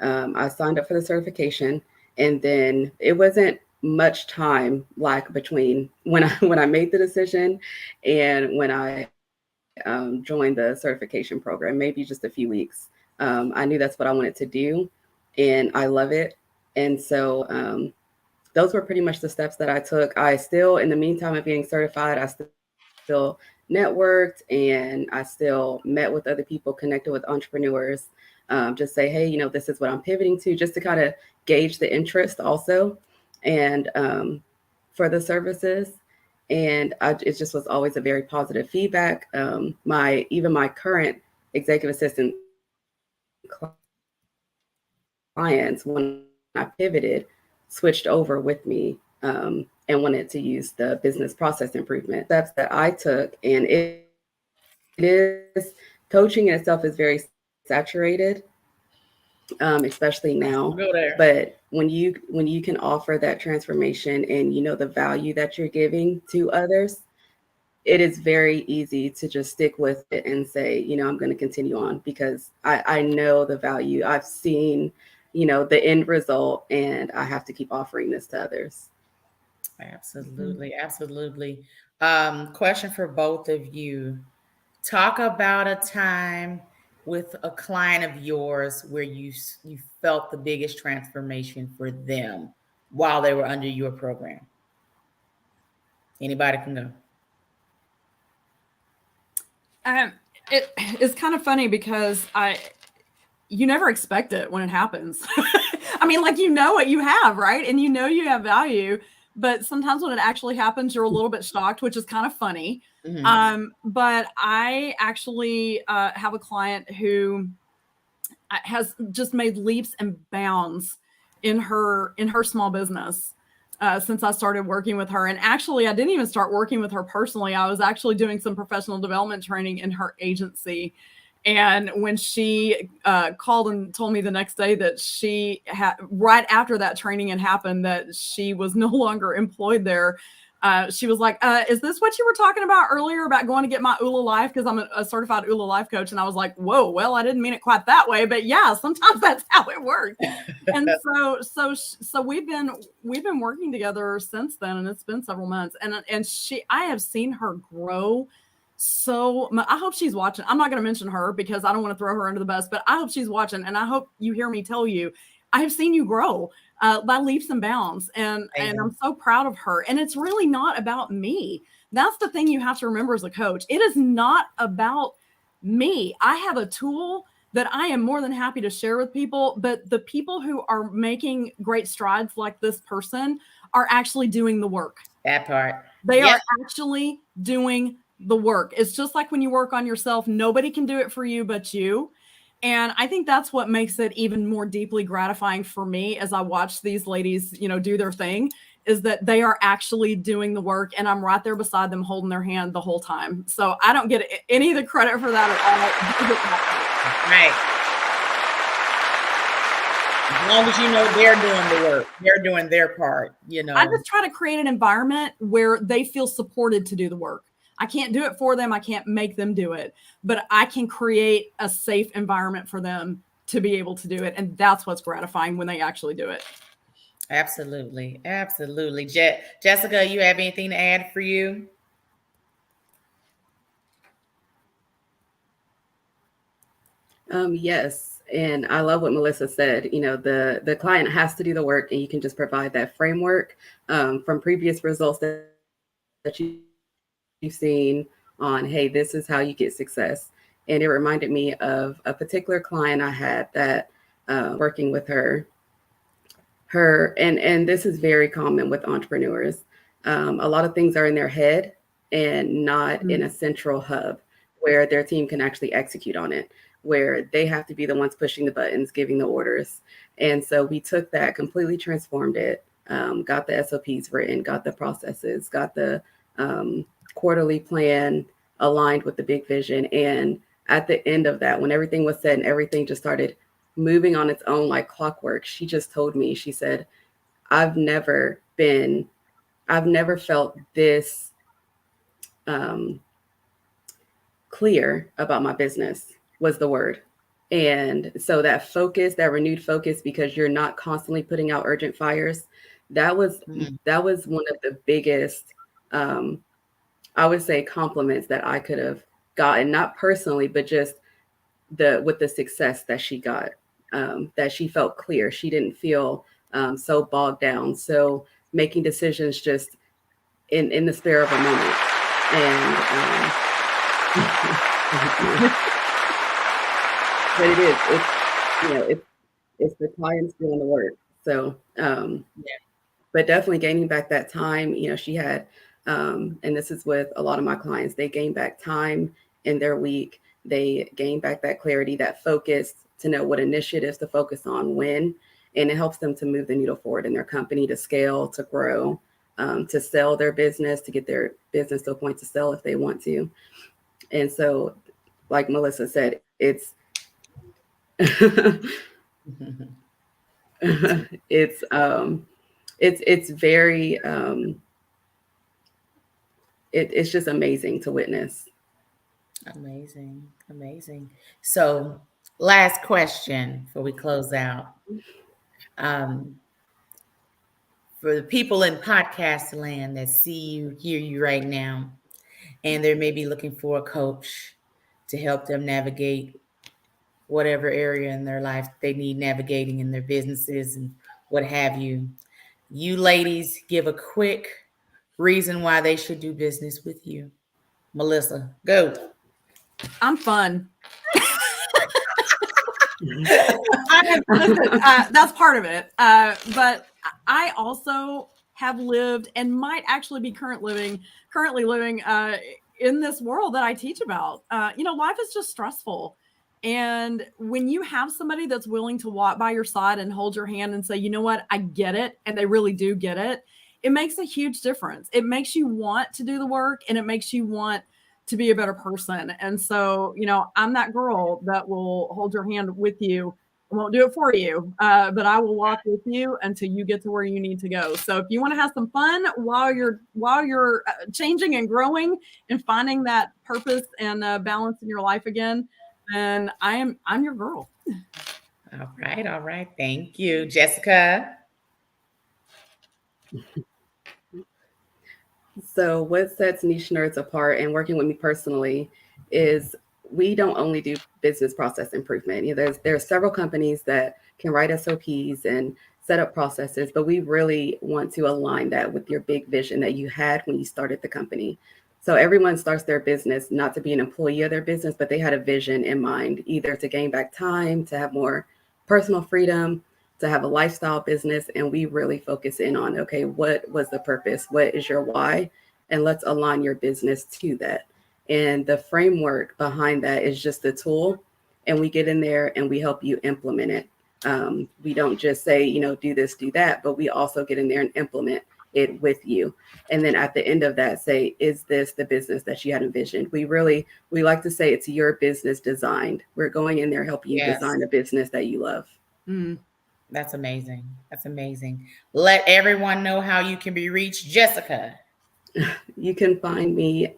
I signed up for the certification, and then it wasn't much time like between when I made the decision and when I joined the certification program, maybe just a few weeks. I knew that's what I wanted to do, and I love it. And so those were pretty much the steps that I took. I still, in the meantime of being certified, I still networked, and I still met with other people, connected with entrepreneurs, just say, hey, this is what I'm pivoting to, just to kind of gauge the interest also, and for the services. And it just was always a very positive feedback. Even my current executive assistant clients, when I pivoted, switched over with me and wanted to use the business process improvement steps that I took. And it is, coaching in itself is very saturated, especially now. But when you can offer that transformation and the value that you're giving to others, it is very easy to just stick with it and say, I'm going to continue on because I know the value. I've seen, the end result, and I have to keep offering this to others. Absolutely. Absolutely. Question for both of you. Talk about a time with a client of yours where you felt the biggest transformation for them while they were under your program. Anybody can go. It's kind of funny because you never expect it when it happens. I mean, like, what you have, right? And you have value, but sometimes when it actually happens, you're a little bit shocked, which is kind of funny. But I actually have a client who has just made leaps and bounds in her small business since I started working with her. And actually, I didn't even start working with her personally. I was actually doing some professional development training in her agency. And when she called and told me the next day that she had, right after that training had happened, that she was no longer employed there, she was like, is this what you were talking about earlier about going to get my ULA Life? Because I'm a certified ULA Life coach. And I was like, whoa, well, I didn't mean it quite that way. But yeah, sometimes that's how it works. And so we've been working together since then, and it's been several months. And I have seen her grow. So I hope she's watching. I'm not going to mention her because I don't want to throw her under the bus, but I hope she's watching, and I hope you hear me tell you, I have seen you grow by leaps and bounds, and I'm so proud of her. And it's really not about me. That's the thing you have to remember as a coach. It is not about me. I have a tool that I am more than happy to share with people, but the people who are making great strides like this person are actually doing the work. That part. They are actually doing the work. It's just like when you work on yourself, nobody can do it for you but you. And I think that's what makes it even more deeply gratifying for me as I watch these ladies, do their thing, is that they are actually doing the work, and I'm right there beside them holding their hand the whole time. So I don't get any of the credit for that at all. Right. As long as they're doing the work, they're doing their part, I just try to create an environment where they feel supported to do the work. I can't do it for them. I can't make them do it, but I can create a safe environment for them to be able to do it. And that's what's gratifying when they actually do it. Absolutely. Absolutely. Jessica, you have anything to add for you? Yes. And I love what Melissa said. You know, the client has to do the work, and you can just provide that framework from previous results that you've seen on, hey, this is how you get success. And it reminded me of a particular client I had that working with and this is very common with entrepreneurs. A lot of things are in their head and not in a central hub where their team can actually execute on it, where they have to be the ones pushing the buttons, giving the orders. And so we took that, completely transformed it, got the SOPs written, got the processes, got the quarterly plan aligned with the big vision. And at the end of that, when everything was said and everything just started moving on its own like clockwork, she just told me, she said, I've never felt this clear about my business, was the word. And so that focus, that renewed focus, because you're not constantly putting out urgent fires, that was one of the biggest, I would say, compliments that I could have gotten, not personally, but just with the success that she got, that she felt clear. She didn't feel so bogged down. So making decisions just in the spare of a moment. And but it's the clients doing the work. So but definitely gaining back that time. You know, she had and this is with a lot of my clients, they gain back time in their week. They gain back that clarity, that focus to know what initiatives to focus on when, and it helps them to move the needle forward in their company, to scale, to grow, to sell their business, to get their business to a point to sell if they want to. And so, like Melissa said, it's it's very it's just amazing to witness. Amazing. So, last question before we close out. For the people in podcast land that see you, hear you right now, and they may be looking for a coach to help them navigate whatever area in their life they need navigating in their businesses and what have you. You ladies give a quick reason why they should do business with you. Melissa, go. I'm fun. That's part of it. But I also have lived and might actually be currently living in this world that I teach about. Life is just stressful. And when you have somebody that's willing to walk by your side and hold your hand and say, you know what, I get it, and they really do get it, it makes a huge difference. It makes you want to do the work, and it makes you want to be a better person. And so, I'm that girl that will hold your hand with you. I won't do it for you, but I will walk with you until you get to where you need to go. So if you want to have some fun while you're changing and growing and finding that purpose and balance in your life again, then I'm your girl. All right. Thank you, Jessica. So what sets Niche Nerds apart and working with me personally is we don't only do business process improvement. There are several companies that can write SOPs and set up processes, but we really want to align that with your big vision that you had when you started the company. So everyone starts their business not to be an employee of their business, but they had a vision in mind, either to gain back time, to have more personal freedom, to have a lifestyle business. And we really focus in on, okay, what was the purpose? What is your why? And let's align your business to that. And the framework behind that is just a tool. And we get in there and we help you implement it. We don't just say, do this, do that, but we also get in there and implement it with you. And then at the end of that, say, is this the business that you had envisioned? We like to say it's your business designed. We're going in there helping you design a business that you love. That's amazing. Let everyone know how you can be reached. Jessica. You can find me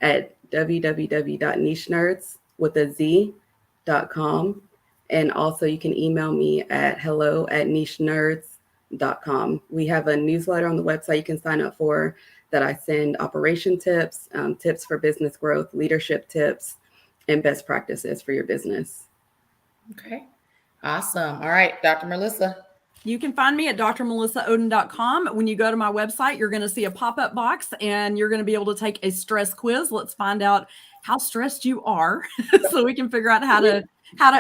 at www.nichenerds.com. And also you can email me at hello@nichenerds.com. We have a newsletter on the website you can sign up for that I send operation tips, tips for business growth, leadership tips, and best practices for your business. Okay. Awesome. All right, Dr. Melissa. You can find me at drmelissaoden.com. When you go to my website, you're going to see a pop-up box and you're going to be able to take a stress quiz. Let's find out how stressed you are so we can figure out how to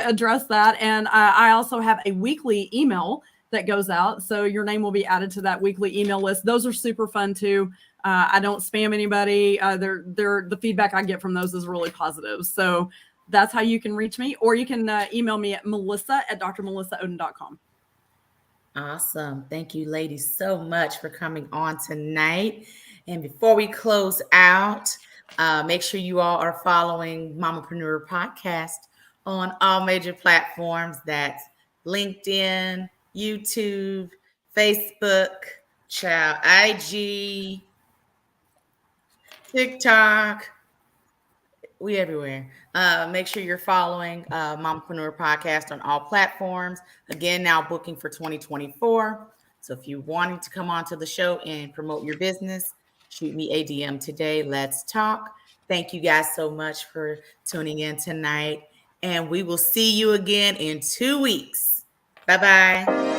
address that. And I also have a weekly email that goes out. So your name will be added to that weekly email list. Those are super fun too. I don't spam anybody. The feedback I get from those is really positive. So that's how you can reach me, or you can email me at melissa@drmelissaoden.com. Awesome. Thank you, ladies, so much for coming on tonight. And before we close out, make sure you all are following Mamapreneur Podcast on all major platforms. That's LinkedIn, YouTube, Facebook, IG, TikTok. We everywhere. Make sure you're following Mompreneur Podcast on all platforms. Again, now booking for 2024. So if you're wanting to come on to the show and promote your business, shoot me a DM today. Let's talk. Thank you guys so much for tuning in tonight. And we will see you again in 2 weeks. Bye-bye.